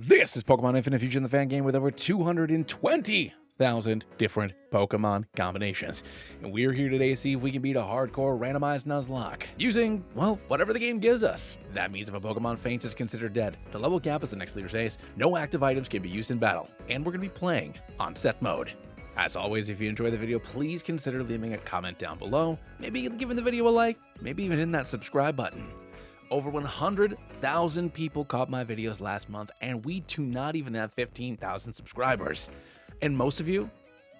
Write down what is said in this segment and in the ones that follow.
This is Pokemon Infinite Fusion, the fan game with over 220,000 different Pokemon combinations. And we're here today to see if we can beat a hardcore randomized Nuzlocke using, well, whatever the game gives us. That means if a Pokemon faints, it's considered dead. The level cap is the next leader's ace. No active items can be used in battle. And we're going to be playing on set mode. As always, if you enjoy the video, please consider leaving a comment down below. Maybe giving the video a like. Maybe even hitting that subscribe button. Over 100,000 people caught my videos last month, and we do not even have 15,000 subscribers. And most of you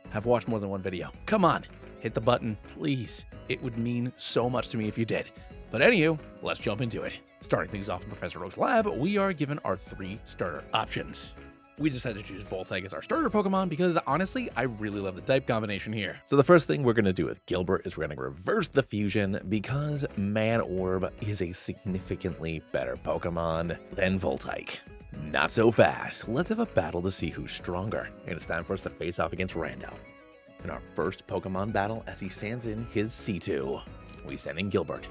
have watched more than one video. Come on, hit the button, please. It would mean so much to me if you did. But anywho, let's jump into it. Starting things off in Professor Oak's lab, we are given our 3 starter options. We decided to choose Voltaic as our starter Pokemon because, honestly, I really love the type combination here. So the first thing we're going to do with Gilbert is we're going to reverse the fusion because Man Orb is a significantly better Pokemon than Voltaic. Not so fast. Let's have a battle to see who's stronger. And it's time for us to face off against Rando. In our first Pokemon battle, as he sends in his C2, we send in Gilbert.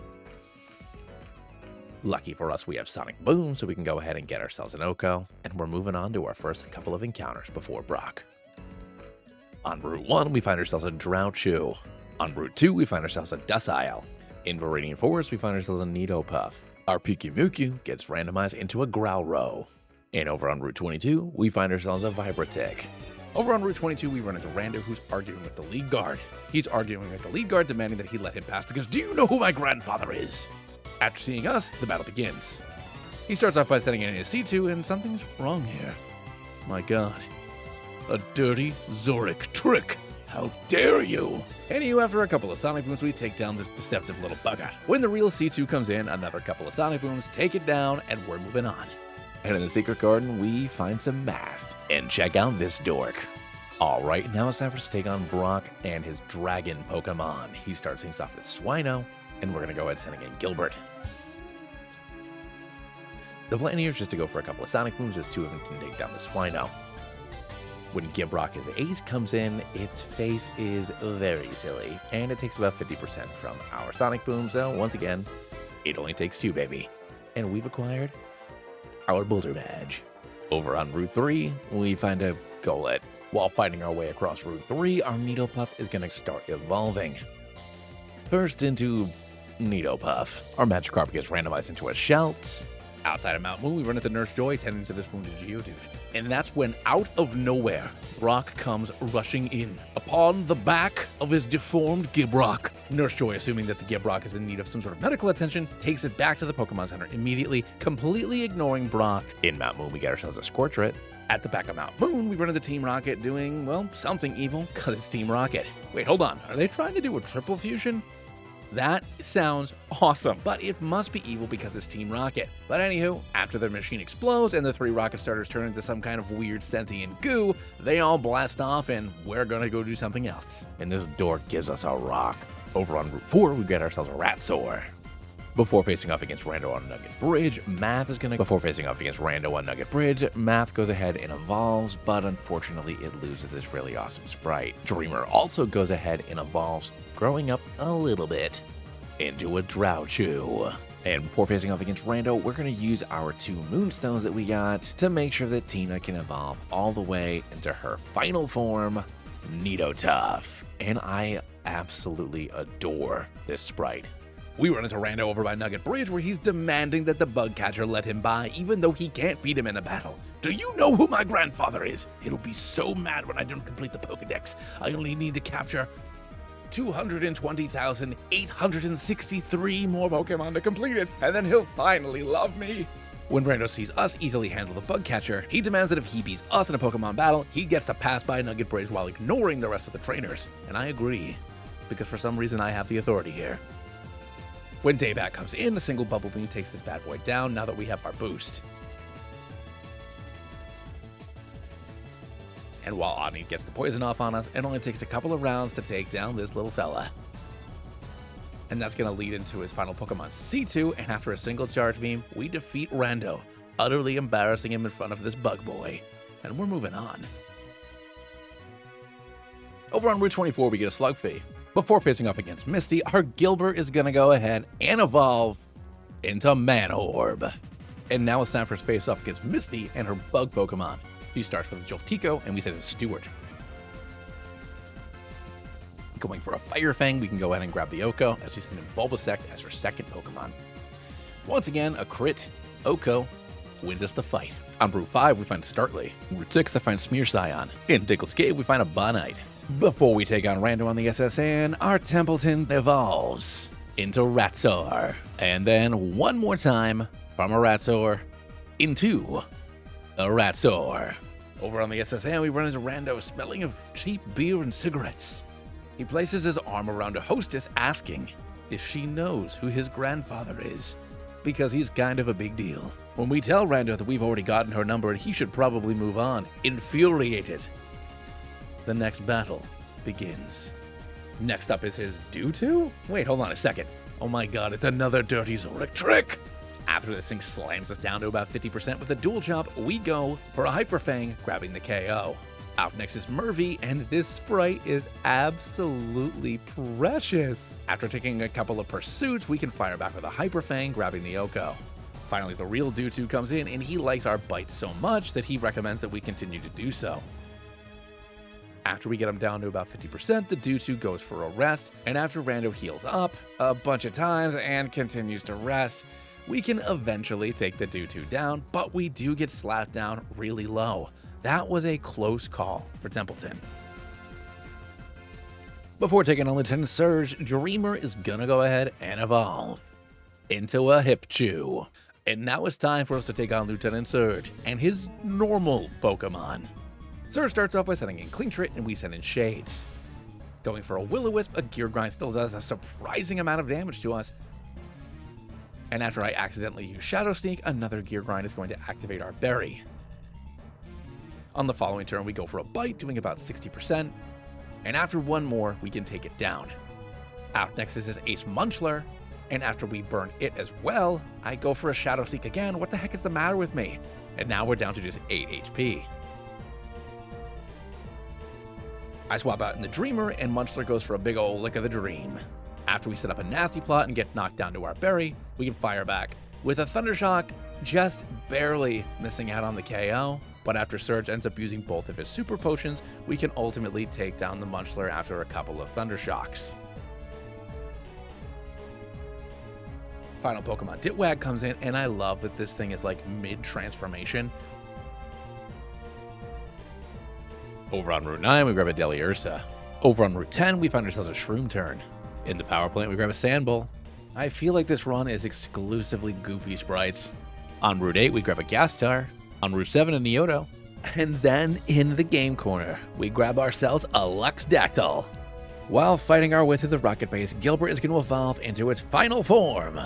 Lucky for us, we have Sonic Boom, so we can go ahead and get ourselves an Oko, and we're moving on to our first couple of encounters before Brock. On Route 1, we find ourselves a Drowchew. On Route 2, we find ourselves a Dussile. In Viridian Forest, we find ourselves a Nidopuff. Our Pikumuku gets randomized into a Growlrow. And over on Route 22, we find ourselves a Vibratic. Over on Route 22, we run into Rando, who's arguing with the lead guard. He's arguing with the lead guard, demanding that he let him pass because do you know who my grandfather is? After seeing us, the battle begins. He starts off by sending in his C2, and something's wrong here. My god. A dirty Zoric trick. How dare you? Anywho, after a couple of Sonic Booms, we take down this deceptive little bugger. When the real C2 comes in, another couple of Sonic Booms, take it down, and we're moving on. And in the Secret Garden, we find some math. And check out this dork. Alright, now it's time for us to take on Brock and his dragon Pokemon. He starts things off with Swino, and we're going to go ahead sending in Gilbert. The plan here is just to go for a couple of Sonic Booms as 2 of them can take down the Swino. When Gibrock, his ace, comes in, its face is very silly, and it takes about 50% from our Sonic Boom, so once again, it only takes 2, baby. And we've acquired our Boulder Badge. Over on Route 3, we find a Golett. While fighting our way across Route 3, our Nidopuff is going to start evolving. First into Nidopuff. Our Magikarp gets randomized into a Shouts. Outside of Mount Moon, we run into Nurse Joy, tending to this wounded Geodude. And that's when, out of nowhere, Brock comes rushing in. Upon the back of his deformed Gibrock. Nurse Joy, assuming that the Gibrock is in need of some sort of medical attention, takes it back to the Pokemon Center immediately, completely ignoring Brock. In Mount Moon, we get ourselves a Scorchret. At the back of Mount Moon, we run into Team Rocket doing, well, something evil, because it's Team Rocket. Wait, hold on. Are they trying to do a triple fusion? That sounds awesome, but it must be evil because it's Team Rocket. But anywho, after the machine explodes and the 3 rocket starters turn into some kind of weird sentient goo, they all blast off and we're gonna go do something else. And this dork gives us a rock. Over on Route 4, we get ourselves a Ratsaur. Before facing off against Rando on Nugget Bridge, Math goes ahead and evolves, but unfortunately it loses this really awesome sprite. Dreamer also goes ahead and evolves, growing up a little bit into a Drowchew. And before facing off against Rando, we're going to use our 2 Moonstones that we got to make sure that Tina can evolve all the way into her final form, Nidotuff. And I absolutely adore this sprite. We run into Rando over by Nugget Bridge where he's demanding that the bug catcher let him by even though he can't beat him in a battle. Do you know who my grandfather is? He'll be so mad when I don't complete the Pokedex. I only need to capture 220,863 more Pokemon to complete it, and then he'll finally love me. When Rando sees us easily handle the bug catcher, he demands that if he beats us in a Pokemon battle, he gets to pass by Nugget Bridge while ignoring the rest of the trainers. And I agree, because for some reason I have the authority here. When Daybat comes in, a single Bubble Beam takes this bad boy down now that we have our boost. And while Ani gets the poison off on us, it only takes a couple of rounds to take down this little fella. And that's going to lead into his final Pokemon C2, and after a single Charge Beam, we defeat Rando, utterly embarrassing him in front of this bug boy. And we're moving on. Over on Route 24, we get a Slugfee. Before facing up against Misty, our Gilbert is going to go ahead and evolve into Man Orb. And now it's time for his face-off against Misty and her bug Pokemon. She starts with Joltico, and we send in Stewart. Going for a Fire Fang, we can go ahead and grab the Oko, as she's sending Bulbasect as her second Pokemon. Once again, a crit. Oko wins us the fight. On Route 5, we find Startly. Route 6, I find Smear Scion. In Diggle's Cave, we find a Bonite. Before we take on Rando on the SSN, our Templeton evolves into Ratsaur. And then one more time from a Ratsaur into a Ratsaur. Over on the SSN, we run into Rando smelling of cheap beer and cigarettes. He places his arm around a hostess asking if she knows who his grandfather is, because he's kind of a big deal. When we tell Rando that we've already gotten her number and he should probably move on, infuriated, the next battle begins. Next up is his doo-doo? Wait, hold on a second. Oh my god, it's another dirty Zoric trick! After this thing slams us down to about 50% with a dual chop, we go for a Hyper Fang, grabbing the KO. Out next is Murphy, and this sprite is absolutely precious. After taking a couple of pursuits, we can fire back with a Hyper Fang, grabbing the Oko. Finally, the real doo-doo comes in, and he likes our bites so much that he recommends that we continue to do so. After we get him down to about 50%, the doo-doo goes for a rest, and after Rando heals up a bunch of times and continues to rest, we can eventually take the doo-doo down, but we do get slapped down really low. That was a close call for Templeton. Before taking on Lieutenant Surge, Dreamer is gonna go ahead and evolve into a Hipchew. And now it's time for us to take on Lieutenant Surge and his normal Pokemon. Surge starts off by sending in Clean Trit, and we send in Shades. Going for a Will-O-Wisp, a Gear Grind still does a surprising amount of damage to us. And after I accidentally use Shadow Sneak, another Gear Grind is going to activate our Berry. On the following turn, we go for a Bite, doing about 60%, and after one more, we can take it down. Out next is his Ace Munchler, and after we burn it as well, I go for a Shadow Sneak again. What the heck is the matter with me? And now we're down to just 8 HP. I swap out in the Dreamer, and Munchler goes for a big ol' lick of the dream. After we set up a nasty plot and get knocked down to our Berry, we can fire back with a Thundershock, just barely missing out on the KO. But after Surge ends up using both of his super potions, we can ultimately take down the Munchler after a couple of Thundershocks. Final Pokemon Ditwag comes in, and I love that this thing is like mid-transformation. Over on Route 9, we grab a Deliersa. Over on Route 10, we find ourselves a Shroom turn. In the Power Plant, we grab a Sandbull. I feel like this run is exclusively goofy sprites. On Route 8, we grab a Gastar. On Route 7, a Neoto. And then in the game corner, we grab ourselves a Luxdactyl. While fighting our way through the rocket base, Gilbert is going to evolve into its final form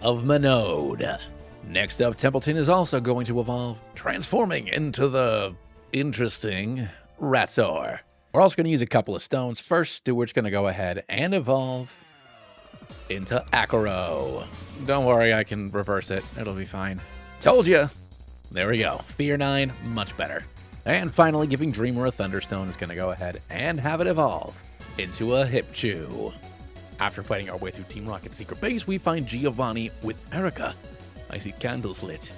of Manode. Next up, Templeton is also going to evolve, transforming into the interesting Ratsaur. We're also going to use a couple of stones. First, Stewart's going to go ahead and evolve into Acro. Don't worry, I can reverse it. It'll be fine. Told ya! There we go. Fear 9, much better. And finally, giving Dreamer a Thunderstone is going to go ahead and have it evolve into a Hipchew. After fighting our way through Team Rocket's secret base, we find Giovanni with Erica. I see candles lit.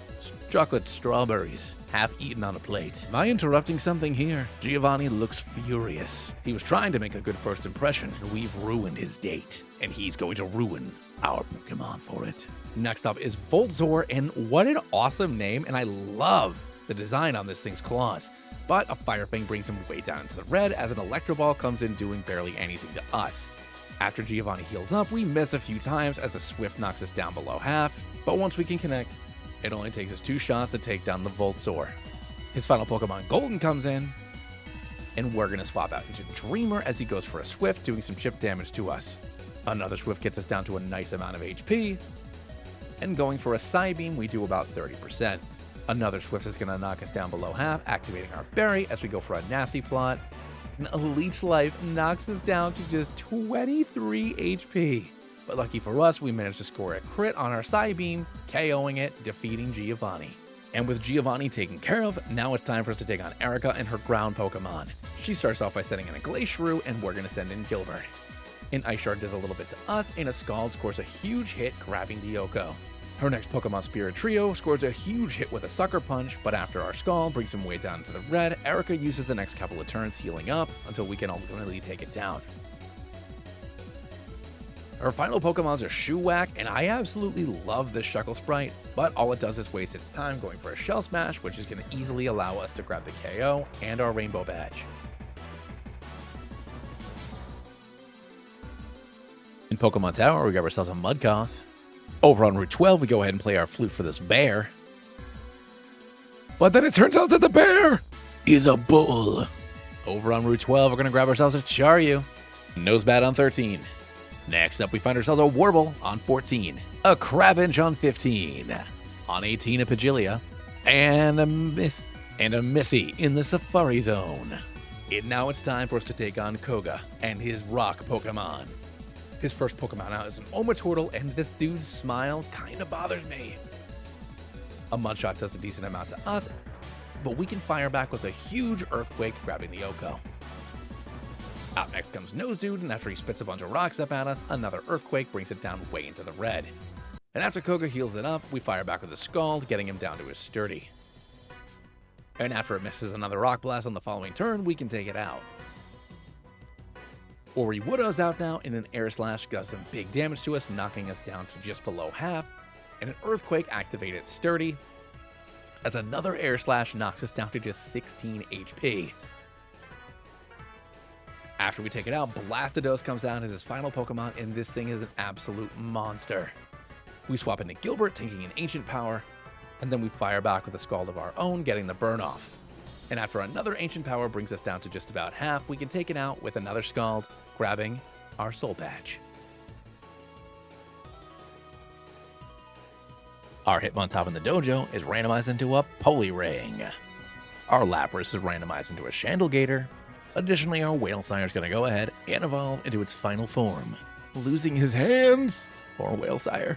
Chocolate strawberries, half eaten on a plate. Am I interrupting something here? Giovanni looks furious. He was trying to make a good first impression, and we've ruined his date. And he's going to ruin our Pokemon for it. Next up is Voltzor, and what an awesome name, and I love the design on this thing's claws. But a Fire Fang brings him way down into the red as an Electro Ball comes in doing barely anything to us. After Giovanni heals up, we miss a few times as a Swift knocks us down below half, but once we can connect, it only takes us 2 shots to take down the Voltzor. His final Pokemon Golden comes in, and we're going to swap out into Dreamer as he goes for a Swift, doing some chip damage to us. Another Swift gets us down to a nice amount of HP, and going for a Psybeam, we do about 30%. Another Swift is going to knock us down below half, activating our Berry as we go for a Nasty Plot. And a Leech Life knocks us down to just 23 HP. But lucky for us, we managed to score a crit on our Psybeam, KOing it, defeating Giovanni. And with Giovanni taken care of, now it's time for us to take on Erica and her ground Pokemon. She starts off by sending in a Glacier, and we're going to send in Gilbert. An Ice Shard does a little bit to us, and a Scald scores a huge hit, grabbing the Oko. Her next Pokemon Spirit Trio scores a huge hit with a Sucker Punch, but after our Scald brings him way down into the red, Erica uses the next couple of turns healing up until we can ultimately take it down. Her final Pokemon's a Shuwak, and I absolutely love this Shuckle Sprite, but all it does is waste its time going for a Shell Smash, which is going to easily allow us to grab the KO and our Rainbow Badge. In Pokemon Tower, we grab ourselves a Mudgoth. Over on Route 12, we go ahead and play our flute for this bear. But then it turns out that the bear is a bull. Over on Route 12, we're going to grab ourselves a Charyu. Nosebad on 13. Next up, we find ourselves a Warble on 14. A Crabinch on 15. On 18, a Pagilia. And a Missy in the Safari Zone. And now it's time for us to take on Koga and his rock Pokemon. His first Pokemon out is an Omaturtle, and this dude's smile kind of bothers me. A Mudshot does a decent amount to us, but we can fire back with a huge Earthquake, grabbing the Oko. Out next comes Nose Dude, and after he spits a bunch of rocks up at us, another Earthquake brings it down way into the red. And after Koga heals it up, we fire back with a Scald, getting him down to his Sturdy. And after it misses another Rock Blast on the following turn, we can take it out. Oriwoodo's out now, and an Air Slash does some big damage to us, knocking us down to just below half, and an Earthquake activated Sturdy, as another Air Slash knocks us down to just 16 HP. After we take it out, Blastodos comes down as his final Pokemon, and this thing is an absolute monster. We swap into Gilbert, taking an Ancient Power, and then we fire back with a Scald of our own, getting the burn off. And after another Ancient Power brings us down to just about half, we can take it out with another Scald, grabbing our Soul Badge. Our Hitmontop in the dojo is randomized into a Poliwrath. Our Lapras is randomized into a Chandlegator. Additionally, our Whalesire is going to go ahead and evolve into its final form, losing his hands. Poor Whalesire.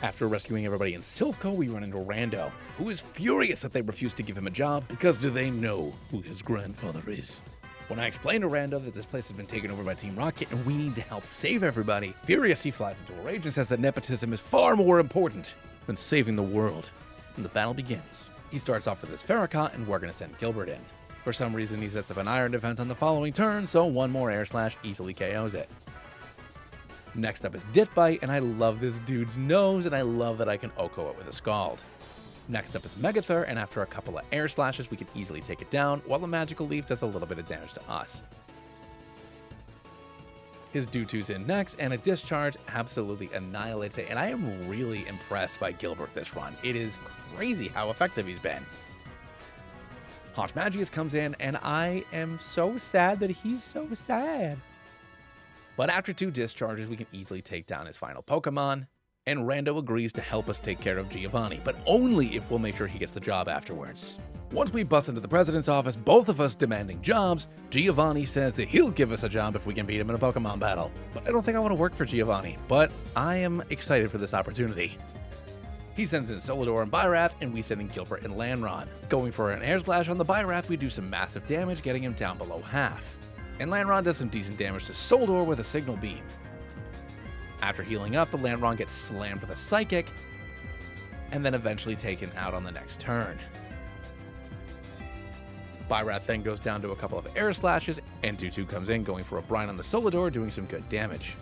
After rescuing everybody in Silph Co, we run into Rando, who is furious that they refuse to give him a job because do they know who his grandfather is? When I explain to Rando that this place has been taken over by Team Rocket and we need to help save everybody, furious he flies into a rage and says that nepotism is far more important than saving the world. And the battle begins. He starts off with his Farrakhan, and we're going to send Gilbert in. For some reason, he sets up an Iron Defense on the following turn, so one more Air Slash easily KOs it. Next up is Dit Bite, and I love this dude's nose, and I love that I can Oko it with a Scald. Next up is Megathur, and after a couple of Air Slashes, we can easily take it down, while the Magical Leaf does a little bit of damage to us. His Dewtoo's in next, and a Discharge absolutely annihilates it, and I am really impressed by Gilbert this run. It is crazy how effective he's been. Haunchmagius comes in, and I am so sad that he's so sad. But after 2 discharges, we can easily take down his final Pokemon, and Rando agrees to help us take care of Giovanni, but only if we'll make sure he gets the job afterwards. Once we bust into the president's office, both of us demanding jobs, Giovanni says that he'll give us a job if we can beat him in a Pokemon battle. But I don't think I want to work for Giovanni, but I am excited for this opportunity. He sends in Celadon and Byrath, and we send in Gilbert and Landron. Going for an Air Slash on the Byrath, we do some massive damage, getting him down below half. And Landron does some decent damage to Celadon with a Signal Beam. After healing up, the Landron gets slammed with a Psychic, and then eventually taken out on the next turn. Byrath then goes down to a couple of Air Slashes, and Dewtwo comes in going for a Brine on the Celadon, doing some good damage.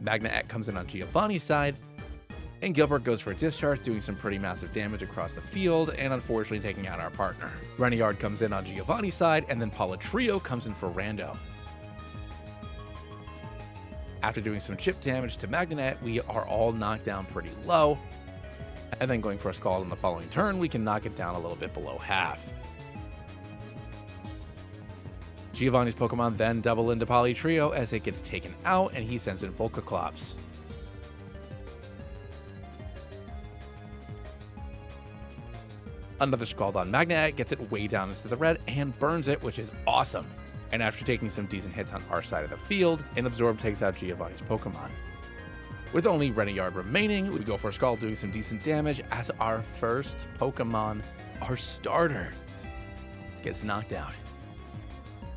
Magnemite comes in on Giovanni's side, and Gilbert goes for a Discharge, doing some pretty massive damage across the field, and unfortunately taking out our partner. Reneyard comes in on Giovanni's side, and then Polytrio comes in for Rando. After doing some chip damage to Magnemite, we are all knocked down pretty low, and then going for a Scald on the following turn, we can knock it down a little bit below half. Giovanni's Pokemon then double into Polytrio as it gets taken out, and he sends in Volcaclops. Another Scald on Magnemite gets it way down into the red and burns it, which is awesome. And after taking some decent hits on our side of the field, an Absorb takes out Giovanni's Pokemon. With only Reneyard remaining, we go for a Scald, doing some decent damage as our first Pokemon, our starter, gets knocked out.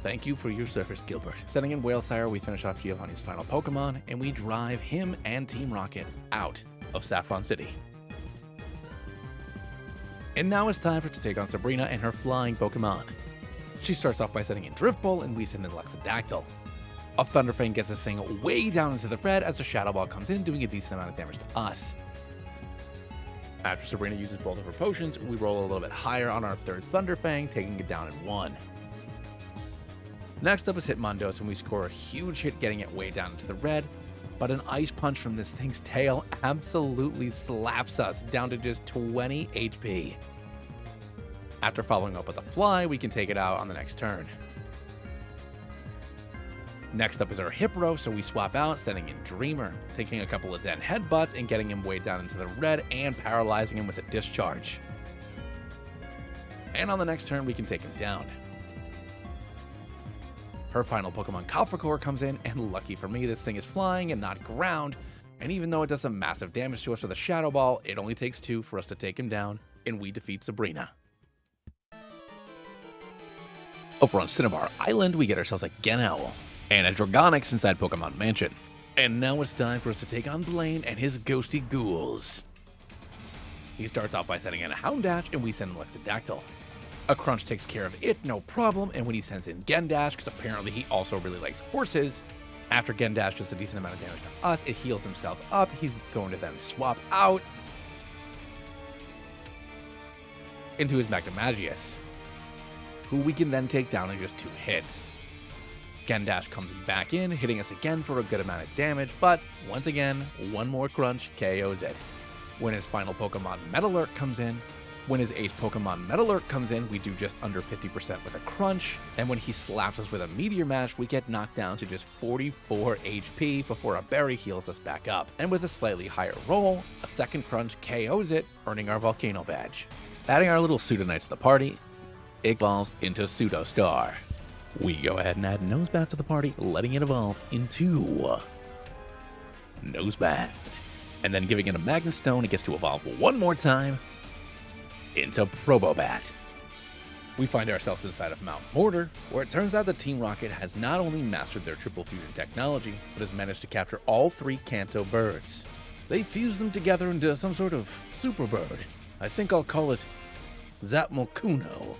Thank you for your service, Gilbert. Sending in Whalesire, we finish off Giovanni's final Pokemon, and we drive him and Team Rocket out of Saffron City. And now it's time for it to take on Sabrina and her flying Pokemon. She starts off by sending in Drift Ball, and we send in Lexadactyl. A Thunder Fang gets this thing way down into the red as a Shadow Ball comes in, doing a decent amount of damage to us. After Sabrina uses both of her potions, we roll a little bit higher on our third Thunder Fang, taking it down in 1. Next up is Hitmondos, and we score a huge hit, getting it way down into the red, but an Ice Punch from this thing's tail absolutely slaps us down to just 20 HP. After following up with a Fly, we can take it out on the next turn. Next up is our Hippro, so we swap out, sending in Dreamer, taking a couple of Zen Headbutts and getting him way down into the red and paralyzing him with a Discharge. And on the next turn, we can take him down. Her final Pokemon, Kalfakor, comes in, and lucky for me, this thing is flying and not ground, and even though it does some massive damage to us with a Shadow Ball, it only takes 2 for us to take him down, and we defeat Sabrina. Over on Cinnabar Island, we get ourselves a Genowl and a Dragonix inside Pokemon Mansion. And now it's time for us to take on Blaine and his ghosty ghouls. He starts off by sending in a Houndash, and we send in Lexadactyl. A Crunch takes care of it, no problem, and when he sends in Gendash, because apparently he also really likes horses, after Gendash does a decent amount of damage to us, it heals himself up. He's going to then swap out into his Magdamagius, who we can then take down in just 2 hits. Gendash comes back in, hitting us again for a good amount of damage, but once again, one more Crunch KOs it. When his final Pokemon Metalurk comes in, when his ace Pokemon Metalurk comes in, we do just under 50% with a Crunch, and when he slaps us with a Meteor Mash, we get knocked down to just 44 HP before a Berry heals us back up. And with a slightly higher roll, a second Crunch KOs it, earning our Volcano Badge. Adding our little Pseudonite to the party, it evolves into Pseudostar. We go ahead and add Nosebat to the party, letting it evolve into Nosebat. And then giving it a Magnet Stone, it gets to evolve one more time into Probobat. We find ourselves inside of Mount Mortar, where it turns out that Team Rocket has not only mastered their triple fusion technology, but has managed to capture all 3 Kanto birds. They fuse them together into some sort of super bird. I think I'll call it Zapmokuno.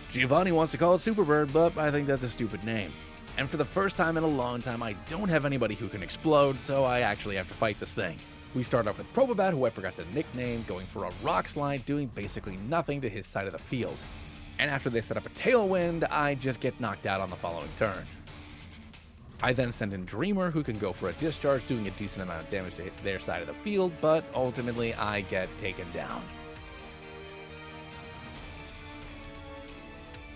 Giovanni wants to call it Superbird, but I think that's a stupid name. And for the first time in a long time, I don't have anybody who can explode, so I actually have to fight this thing. We start off with Probobat, who I forgot to nickname, going for a Rock Slide, doing basically nothing to his side of the field. And after they set up a Tailwind, I just get knocked out on the following turn. I then send in Dreamer, who can go for a Discharge, doing a decent amount of damage to their side of the field, but ultimately I get taken down.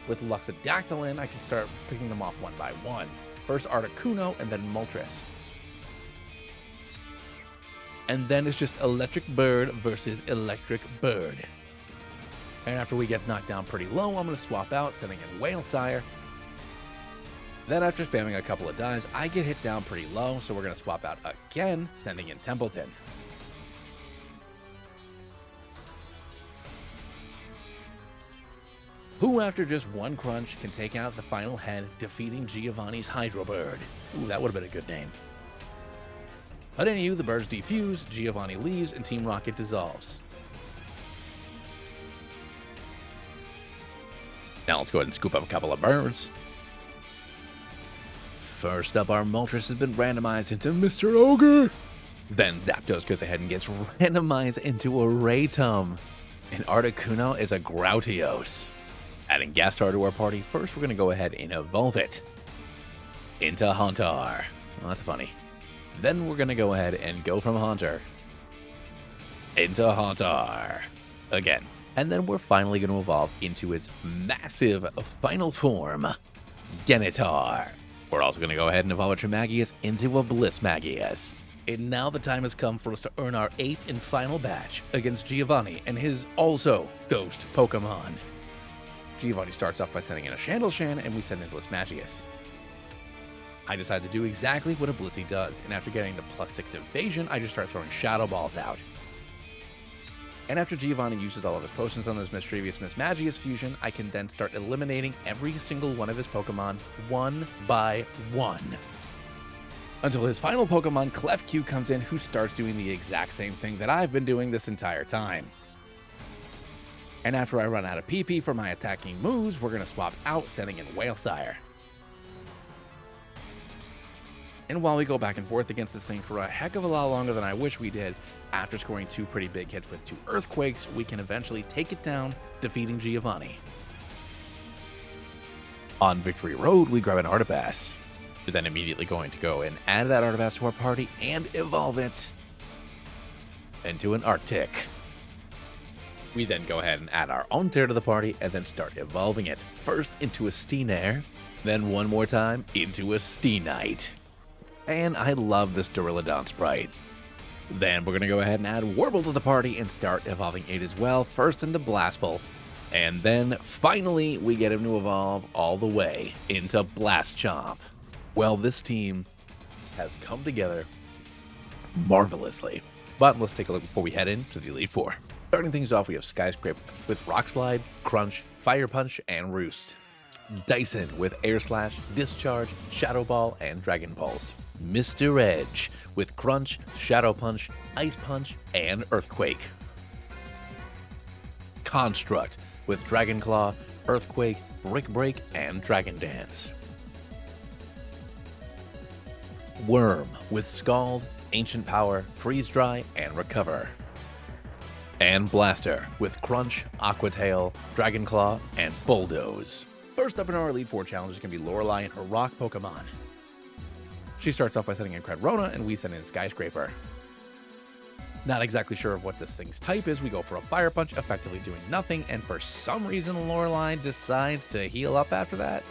With Luxadactyl in, I can start picking them off one by one. First Articuno, and then Moltres. And then it's just Electric Bird versus Electric Bird. And after we get knocked down pretty low, I'm going to swap out, sending in Whalesire. Then after spamming a couple of dives, I get hit down pretty low, so we're going to swap out again, sending in Templeton. Who after just one Crunch can take out the final head, defeating Giovanni's Hydro Bird. Ooh, that would have been a good name. But anywho, the birds defuse, Giovanni leaves, and Team Rocket dissolves. Now let's go ahead and scoop up a couple of birds. First up, our Moltres has been randomized into Mr. Ogre. Then Zapdos goes ahead and gets randomized into a Raytum. And Articuno is a Grautios. Adding Gastar to our party, first we're going to go ahead and evolve it into Haunter. Well, that's funny. Then we're going to go ahead and go from Haunter into Haunter again. And then we're finally going to evolve into its massive final form, Genitar. We're also going to go ahead and evolve a Tremagius into a Blissmagius. And now the time has come for us to earn our 8th and final batch against Giovanni and his also ghost Pokemon. Giovanni starts off by sending in a Chandelshan, and we send in Blissmagius. I decide to do exactly what a Blissey does, and after getting the +6 evasion, I just start throwing Shadow Balls out. And after Giovanni uses all of his potions on this Mischievous Mismagius fusion, I can then start eliminating every single one of his Pokemon one by one. Until his final Pokemon, Clefq, comes in, who starts doing the exact same thing that I've been doing this entire time. And after I run out of PP for my attacking moves, we're going to swap out, sending in Whalesire. And while we go back and forth against this thing for a heck of a lot longer than I wish we did, after scoring 2 pretty big hits with 2 Earthquakes, we can eventually take it down, defeating Giovanni. On Victory Road, we grab an Artibass. We're then immediately going to go and add that Artibass to our party and evolve it into an Arctic. We then go ahead and add our own tear to the party and then start evolving it. First into a Steenair, then one more time into a Steenite. And I love this Duraludon sprite. Then we're going to go ahead and add Warble to the party and start evolving it as well. First into Blastful. And then finally we get him to evolve all the way into Blast Chomp. Well, this team has come together marvelously. But let's take a look before we head into the Elite Four. Starting things off, we have Skyscraper with Rock Slide, Crunch, Fire Punch, and Roost. Dyson with Air Slash, Discharge, Shadow Ball, and Dragon Pulse. Mr. Edge with Crunch, Shadow Punch, Ice Punch, and Earthquake. Construct with Dragon Claw, Earthquake, Brick Break, and Dragon Dance. Worm with Scald, Ancient Power, Freeze Dry, and Recover. And Blaster with Crunch, Aqua Tail, Dragon Claw, and Bulldoze. First up in our Elite Four challenge is going to be Lorelei and her rock Pokemon. She starts off by sending in Credrona, and we send in Skyscraper. Not exactly sure of what this thing's type is. We go for a Fire Punch, effectively doing nothing, and for some reason Lorelei decides to heal up after that.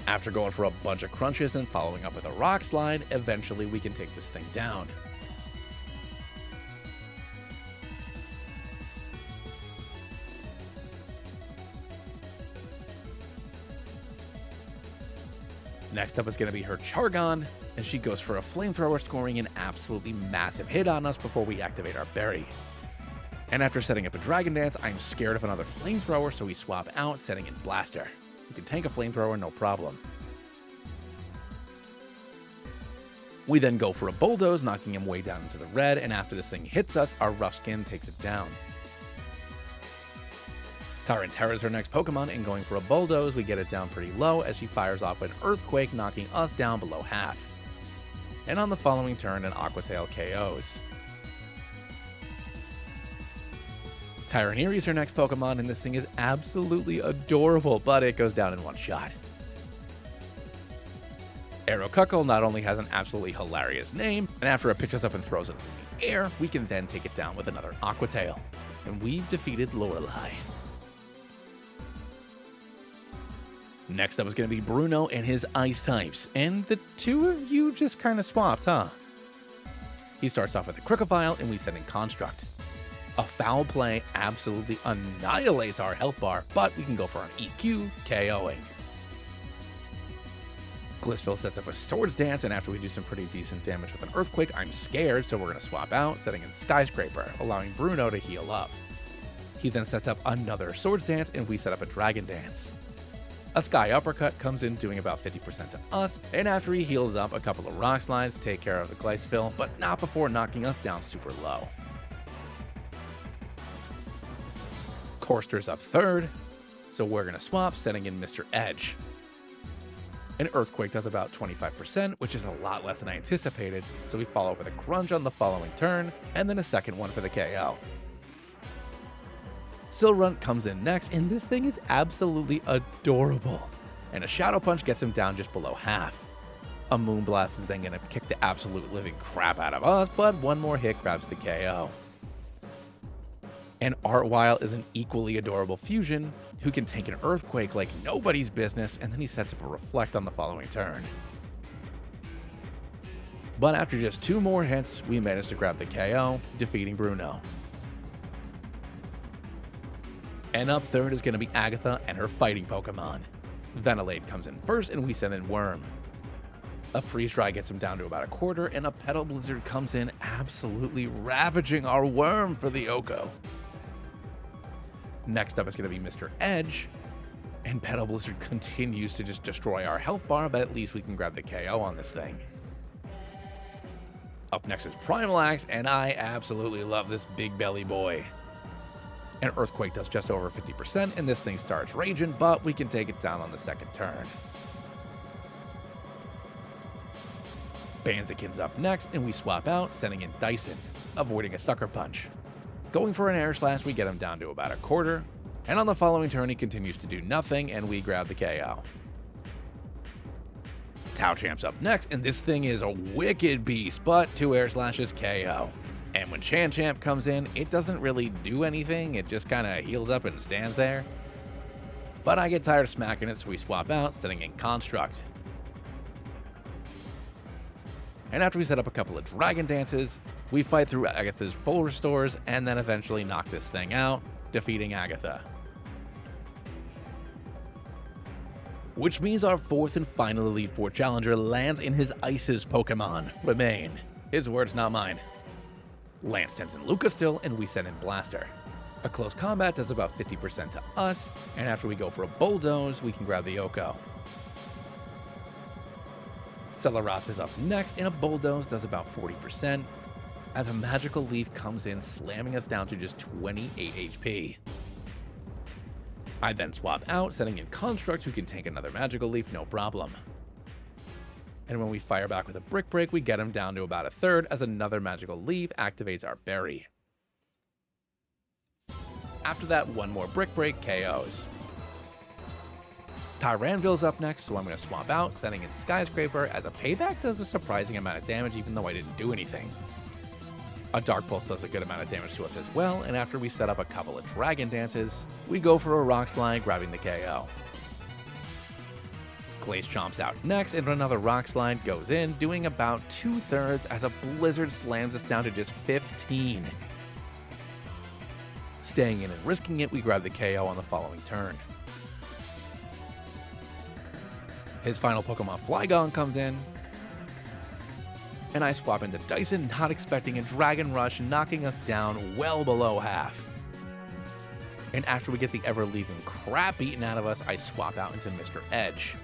After going for a bunch of crunches and following up with a Rock Slide, eventually we can take this thing down. Next up is going to be her Chargon, and she goes for a Flamethrower, scoring an absolutely massive hit on us before we activate our Berry. And after setting up a Dragon Dance, I'm scared of another Flamethrower, so we swap out, setting in Blaster. You can tank a Flamethrower, no problem. We then go for a Bulldoze, knocking him way down into the red, and after this thing hits us, our Rough Skin takes it down. Tyrantera is her next Pokemon, and going for a Bulldoze, we get it down pretty low as she fires off an Earthquake, knocking us down below half. And on the following turn, an Aqua Tail KOs. Tyranieri is her next Pokemon, and this thing is absolutely adorable, but it goes down in one shot. Aerocuckle not only has an absolutely hilarious name, and after it picks us up and throws us in the air, we can then take it down with another Aqua Tail. And we've defeated Lorelei. Next up is going to be Bruno and his Ice types, and the two of you just kind of swapped, huh? He starts off with a Crocodile, and we send in Construct. A Foul Play absolutely annihilates our health bar, but we can go for an EQ, KOing. Blissville sets up a Swords Dance, and after we do some pretty decent damage with an Earthquake, I'm scared, so we're going to swap out, setting in Skyscraper, allowing Bruno to heal up. He then sets up another Swords Dance, and we set up a Dragon Dance. A Sky Uppercut comes in, doing about 50% to us, and after he heals up, a couple of Rock Slides take care of the Glycefill, but not before knocking us down super low. Corster's up third, so we're going to swap, setting in Mr. Edge. An Earthquake does about 25%, which is a lot less than I anticipated, so we follow up with a Crunch on the following turn, and then a second one for the KO. Silrunt comes in next, and this thing is absolutely adorable. And a Shadow Punch gets him down just below half. A Moonblast is then going to kick the absolute living crap out of us, but one more hit grabs the KO. And Artwile is an equally adorable fusion who can tank an Earthquake like nobody's business, and then he sets up a Reflect on the following turn. But after just 2 more hits, we managed to grab the KO, defeating Bruno. And up third is going to be Agatha and her fighting Pokemon. Ventilate comes in first, and we send in Worm. A Freeze Dry gets him down to about a quarter, and a Petal Blizzard comes in, absolutely ravaging our Worm for the Oko. Next up is going to be Mr. Edge, and Petal Blizzard continues to just destroy our health bar, but at least we can grab the KO on this thing. Up next is Primal Axe, and I absolutely love this big belly boy. An Earthquake does just over 50%, and this thing starts raging, but we can take it down on the second turn. Banzikin's up next, and we swap out, sending in Dyson, avoiding a Sucker Punch. Going for an Air Slash, we get him down to about a quarter, and on the following turn he continues to do nothing, and we grab the KO. Tauchamp's up next, and this thing is a wicked beast, but 2 Air Slashes KO. And when Chanchamp comes in, it doesn't really do anything, it just kind of heals up and stands there. But I get tired of smacking it, so we swap out, setting in Construct. And after we set up a couple of Dragon Dances, we fight through Agatha's full restores, and then eventually knock this thing out, defeating Agatha. Which means our 4th and final Elite Four challenger lands in his Ice's Pokemon, Remain. His words, not mine. Lance sends in Luca still, and we send in Blaster. A close combat does about 50% to us, and after we go for a Bulldoze, we can grab the Yoko. Celeros is up next, and a Bulldoze does about 40%, as a Magical Leaf comes in, slamming us down to just 28 HP. I then swap out, setting in Construct, who can take another Magical Leaf, no problem. And when we fire back with a Brick Break, we get him down to about a third, as another Magical Leaf activates our Berry. After that, one more Brick Break KOs. Tyranville's up next, so I'm going to swap out, sending in Skyscraper, as a Payback does a surprising amount of damage even though I didn't do anything. A Dark Pulse does a good amount of damage to us as well, and after we set up a couple of Dragon Dances, we go for a Rock Slide, grabbing the KO. Glaze Chomp's out next, and another Rock Slide goes in, doing about 2/3 as a Blizzard slams us down to just 15. Staying in and risking it, we grab the KO on the following turn. His final Pokemon Flygon comes in, and I swap into Dyson, not expecting a Dragon Rush, knocking us down well below half. And after we get the ever-leaving crap beaten out of us, I swap out into Mr. Edge.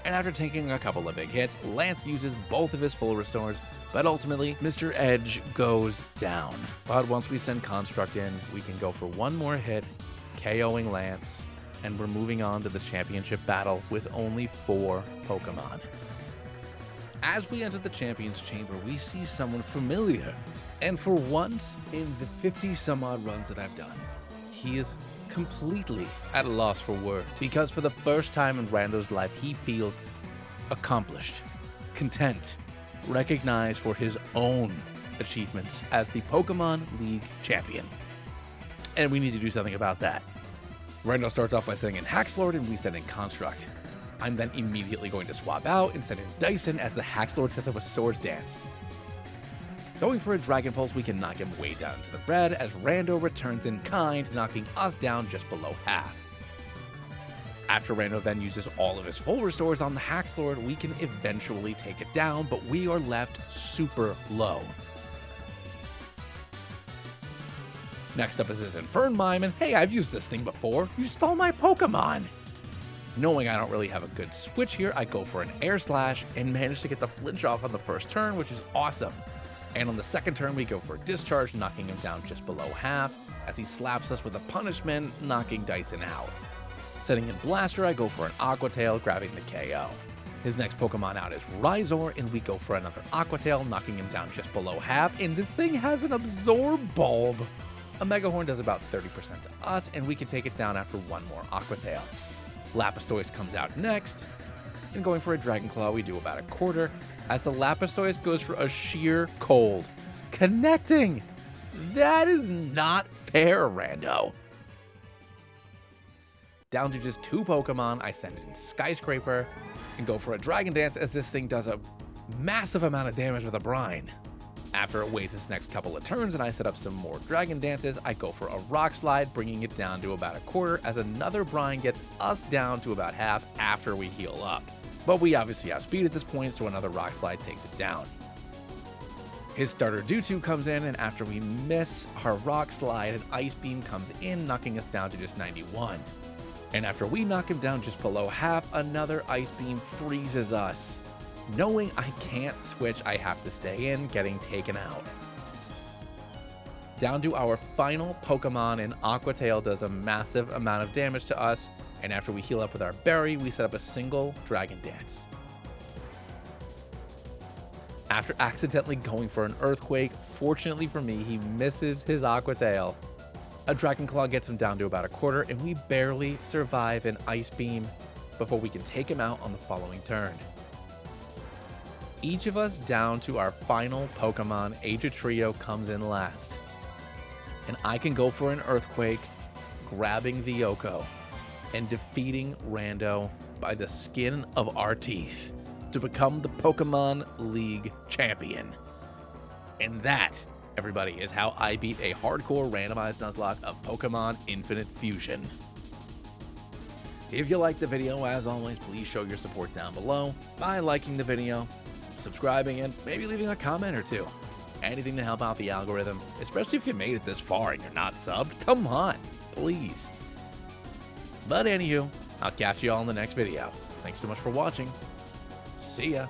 And after taking a couple of big hits, Lance uses both of his full restores, but ultimately, Mr. Edge goes down. But once we send Construct in, we can go for one more hit, KOing Lance, and we're moving on to the championship battle with only 4 Pokemon. As we enter the Champions Chamber, we see someone familiar. And for once, in the 50 some odd runs that I've done, he is completely at a loss for words. Because for the first time in Rando's life, he feels accomplished, content, recognized for his own achievements as the Pokemon League champion. And we need to do something about that. Rando starts off by setting in Haxlord, and we set in Construct. I'm then immediately going to swap out and send in Dyson as the Haxlord sets up a Swords Dance. Going for a Dragon Pulse, we can knock him way down to the red as Rando returns in kind, knocking us down just below half. After Rando then uses all of his full restores on the Haxlord, we can eventually take it down, but we are left super low. Next up is this Infern Mime, and hey, I've used this thing before. You stole my Pokemon! Knowing I don't really have a good switch here, I go for an Air Slash and manage to get the flinch off on the first turn, which is awesome. And on the second turn, we go for a Discharge, knocking him down just below half, as he slaps us with a Punishment, knocking Dyson out. Setting in Blaster, I go for an Aqua Tail, grabbing the KO. His next Pokemon out is Rhyzor, and we go for another Aqua Tail, knocking him down just below half, and this thing has an Absorb Bulb. A Mega Horn does about 30% to us, and we can take it down after one more Aqua Tail. Lapistoise comes out next, and going for a Dragon Claw, we do about a quarter, as the Lapistoise goes for a Sheer Cold. Connecting! That is not fair, Rando. Down to just 2 Pokemon, I send in Skyscraper, and go for a Dragon Dance as this thing does a massive amount of damage with a Brine. After it wastes its next couple of turns and I set up some more Dragon Dances, I go for a Rock Slide, bringing it down to about a quarter as another Brine gets us down to about half after we heal up. But we obviously have speed at this point, so another Rock Slide takes it down. His starter Dewtwo comes in, and after we miss our Rock Slide, an Ice Beam comes in, knocking us down to just 91. And after we knock him down just below half, another Ice Beam freezes us. Knowing I can't switch, I have to stay in, getting taken out. Down to our final Pokemon, and Aqua Tail does a massive amount of damage to us, and after we heal up with our berry, we set up a single Dragon Dance. After accidentally going for an Earthquake, fortunately for me, he misses his Aqua Tail. A Dragon Claw gets him down to about a quarter, and we barely survive an Ice Beam before we can take him out on the following turn. Each of us down to our final Pokemon, Aged Trio comes in last. And I can go for an Earthquake, grabbing the Yoko, and defeating Rando by the skin of our teeth to become the Pokemon League champion. And that, everybody, is how I beat a hardcore randomized Nuzlocke of Pokemon Infinite Fusion. If you liked the video, as always, please show your support down below by liking the video, subscribing, and maybe leaving a comment or two. Anything to help out the algorithm, especially if you made it this far and you're not subbed. Come on, please. But anywho, I'll catch you all in the next video. Thanks so much for watching. See ya.